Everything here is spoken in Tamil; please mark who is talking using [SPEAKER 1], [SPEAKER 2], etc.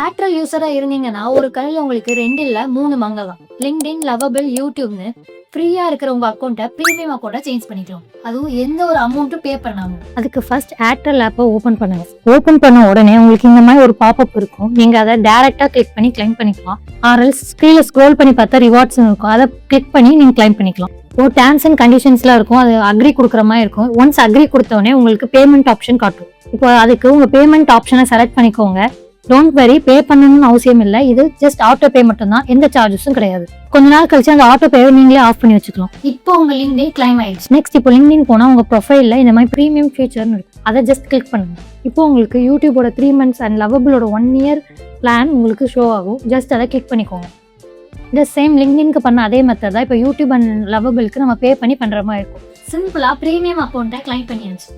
[SPEAKER 1] Airtel யூசரா இருந்தீங்கன்னா ஒரு கல்ல உங்களுக்கு 2 இல்ல 3 வாங்கலாம். LinkedIn, Lovable, YouTubeன்னு ஃப்ரீயா இருக்கிற உங்க அக்கௌண்ட்டை பிரீமியம் அக்கௌண்ட்டா சேஞ்ச் பண்ணிக்கலாம். அதுவும் எந்த ஒரு அமௌண்ட்டும் பே பண்ணாம. அதுக்கு ஃபர்ஸ்ட் Airtel ஆப்பை ஓபன் பண்ணுங்க. ஓபன் பண்ண உடனே உங்களுக்கு இந்த மாதிரி ஒரு பாப்அப் இருக்கும். நீங்க அதை டைரக்டா கிளிக் பண்ணி கிளைம் பண்ணிக்கலாம். ஆர்எல்ஸ் கீழே ஸ்க்ரோல் பண்ணி பார்த்தா ரிவார்ட்ஸ் இருக்கும். அதை கிளிக் பண்ணி நீங்க கிளைம் பண்ணிக்கலாம். ஒரு டேர்ம்ஸ் அண்ட் கண்டிஷன்ஸ்லாம் இருக்கும். அது அக்ரி கொடுக்குற மாதிரி இருக்கும். ஒன்ஸ் அக்ரி கொடுத்தோடனே உங்களுக்கு பேமெண்ட் ஆப்ஷன் காட்டும். இப்போ அதுக்கு உங்க பேமெண்ட் ஆப்ஷனை செலக்ட் பண்ணிக்கோங்க. டோன்ட் வெரி, பே பண்ணணும்னு அவசியம் இல்லை. இது ஜஸ்ட் ஆட்டோ பே மட்டும் தான், எந்த சார்ஜஸும் கிடையாது. கொஞ்ச நாள் கழிச்சு அந்த ஆட்டோ பேவை நீங்களே ஆஃப் பண்ணி வச்சுக்கலாம். இப்போ உங்க லிங்க்டின் கிளைம் ஆயிடுச்சு. நெக்ஸ்ட் இப்போ லிங்க்டின் போனா உங்க ப்ரொஃபைல்ல இந்த மாதிரி ப்ரீமியம் ஃபீச்சர்னு இருக்கும். அதை ஜஸ்ட் கிளிக் பண்ணுங்க. இப்போ உங்களுக்கு யூடியூபோட 3 months அண்ட் லவபிளோட 1 year பிளான் உங்களுக்கு ஷோ ஆகும். ஜஸ்ட் அதை கிளிக் பண்ணிக்கோங்க. இந்த சேம் லிங்க்டின்க்கு பண்ண அதே மெத்தட் தான் இப்போ யூடியூப் அண்ட் லவபிளுக்கு நம்ம பே பண்ணி பண்ற மாதிரி இருக்கும். சிம்பிளா ப்ரீமியம் அக்கௌண்ட்டை கிளைம் பண்ணியாச்சு.